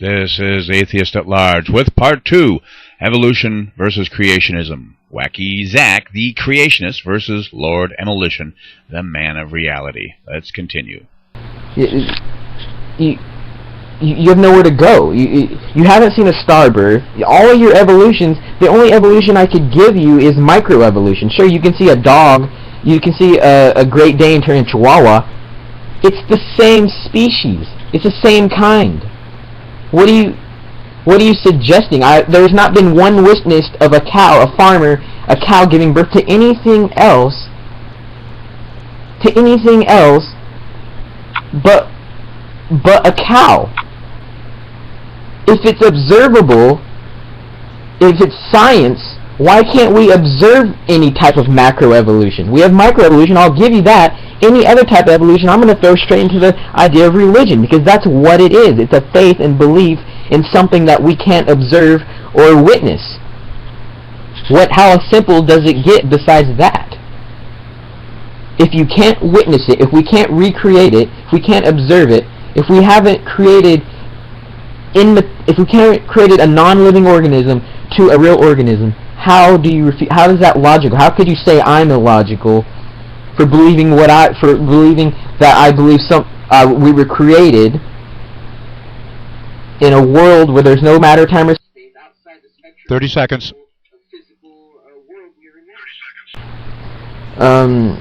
This is Atheist at Large with Part 2, Evolution versus Creationism. WHACKYZACK, the Creationist, versus LORDIMMOLITION, the Man of Reality. Let's continue. You have nowhere to go. You haven't seen a starbirth. All of your evolutions, the only evolution I could give you is microevolution. Sure, you can see a dog, you can see a Great Dane turn into Chihuahua. It's the same species. It's the same kind. What are you suggesting? There has not been one witness of a cow, a farmer, a cow giving birth to anything else, but a cow. If it's observable, if it's science, why can't we observe any type of macroevolution? We have microevolution, I'll give you that. Any other type of evolution, I'm going to throw straight into the idea of religion, because that's what it is. It's a faith and belief in something that we can't observe or witness. How simple does it get besides that? If you can't witness it, if we can't recreate it, if we can't observe it, if we haven't created a non-living organism to a real organism, how is that logical? How could you say I'm illogical for believing that I believe we were created in a world where there's no matter, time, or space outside the spectrum 30 seconds. of physical world we are in?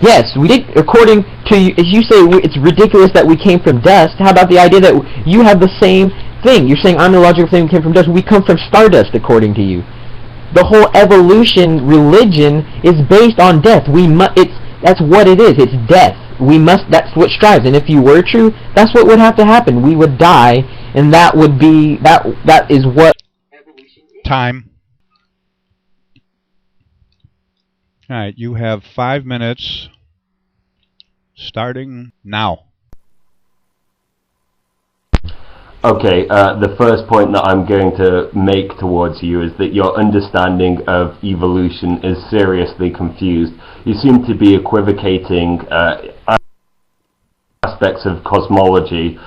Yes, we did. According to you, as you say, it's ridiculous that we came from dust. How about the idea that you have the same thing? You're saying I'm illogical thing we came from dust. We come from stardust, according to you. The whole evolution religion is based on death. That's what it is. It's death. That's what strives. And if you were true, that's what would have to happen. We would die, and that is what evolution is. Time. All right, you have 5 minutes starting now. Okay, the first point that I'm going to make towards you is that your understanding of evolution is seriously confused. You seem to be equivocating aspects of cosmology,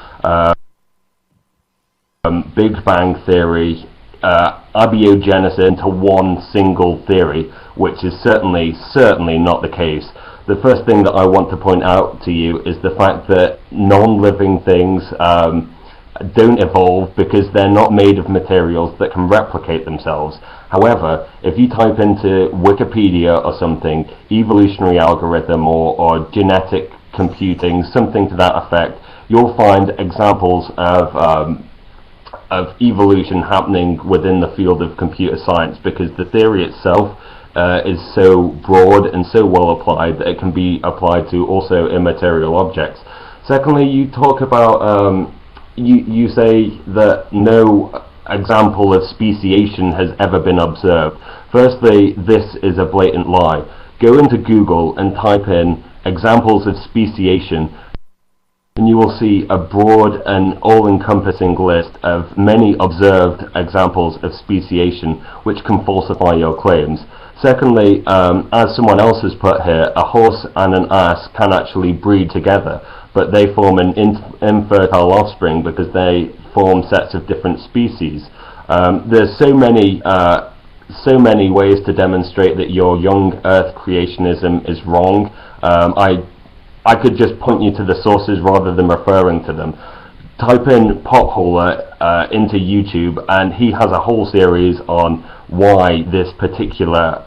Big Bang Theory, abiogenesis into one single theory, which is certainly not the case. The first thing that I want to point out to you is the fact that non-living things don't evolve because they're not made of materials that can replicate themselves. However, if you type into Wikipedia or something, evolutionary algorithm or genetic computing, something to that effect, you'll find examples of evolution happening within the field of computer science, because the theory itself is so broad and so well applied that it can be applied to also immaterial objects. Secondly, you talk about you say that no example of speciation has ever been observed. Firstly, this is a blatant lie. Go into Google and type in examples of speciation, and you will see a broad and all-encompassing list of many observed examples of speciation which can falsify your claims. Secondly, as someone else has put here, a horse and an ass can actually breed together, but they form an infertile offspring because they form sets of different species. There's so many ways to demonstrate that your young Earth creationism is wrong. I could just point you to the sources rather than referring to them. Type in Potholer into YouTube, and he has a whole series on why this particular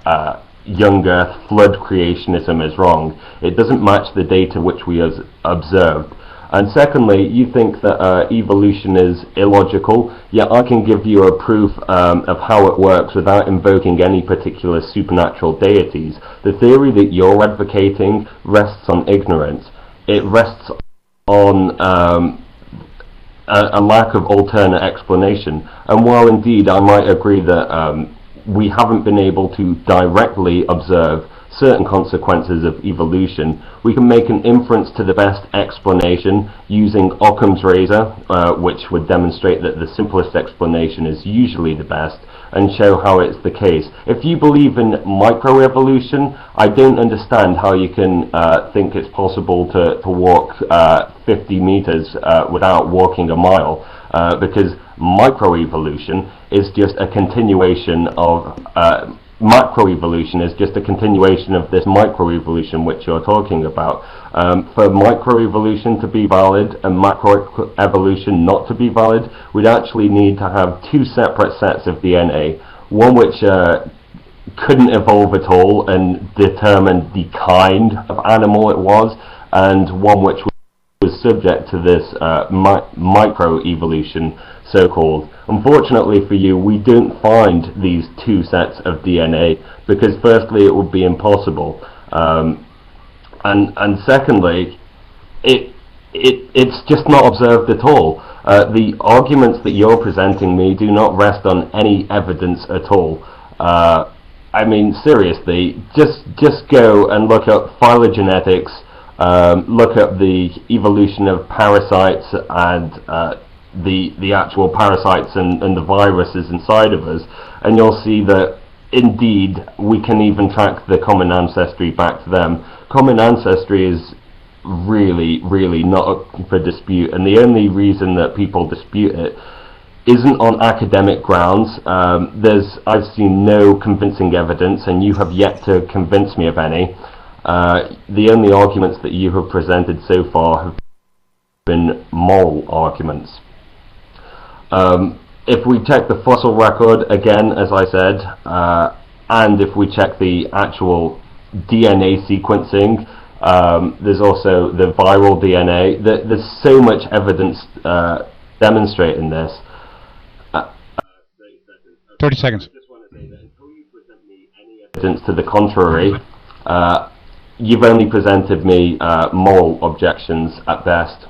young Earth flood creationism is wrong. It doesn't match the data which we have observed. And secondly, you think that evolution is illogical, yet I can give you a proof of how it works without invoking any particular supernatural deities. The theory that you're advocating rests on ignorance. It rests on a lack of alternate explanation. And while indeed I might agree that we haven't been able to directly observe certain consequences of evolution, we can make an inference to the best explanation using Occam's razor, which would demonstrate that the simplest explanation is usually the best, and show how it's the case. If you believe in microevolution, I don't understand how you can think it's possible to walk 50 meters without walking a mile, because microevolution is just a continuation of macroevolution is just a continuation of this microevolution which you're talking about. For microevolution to be valid and macroevolution not to be valid, we'd actually need to have two separate sets of DNA, one which couldn't evolve at all and determine the kind of animal it was, and one which was subject to this microevolution, so-called. Unfortunately for you, we don't find these two sets of DNA, because firstly it would be impossible, and secondly it's just not observed at all. The arguments that you're presenting me do not rest on any evidence at all. I mean, seriously, just go and look up phylogenetics, look up the evolution of parasites and the actual parasites and the viruses inside of us, and you'll see that indeed we can even track the common ancestry back to them. Common ancestry is really not up for dispute, and the only reason that people dispute it isn't on academic grounds. I've seen no convincing evidence, and you have yet to convince me of any. The only arguments that you have presented so far have been moral arguments. If we check the fossil record, again, as I said, and if we check the actual DNA sequencing, there's also the viral DNA. There's so much evidence demonstrating this. 30 seconds. I just want to say that until you present me any evidence to the contrary, you've only presented me moral objections at best.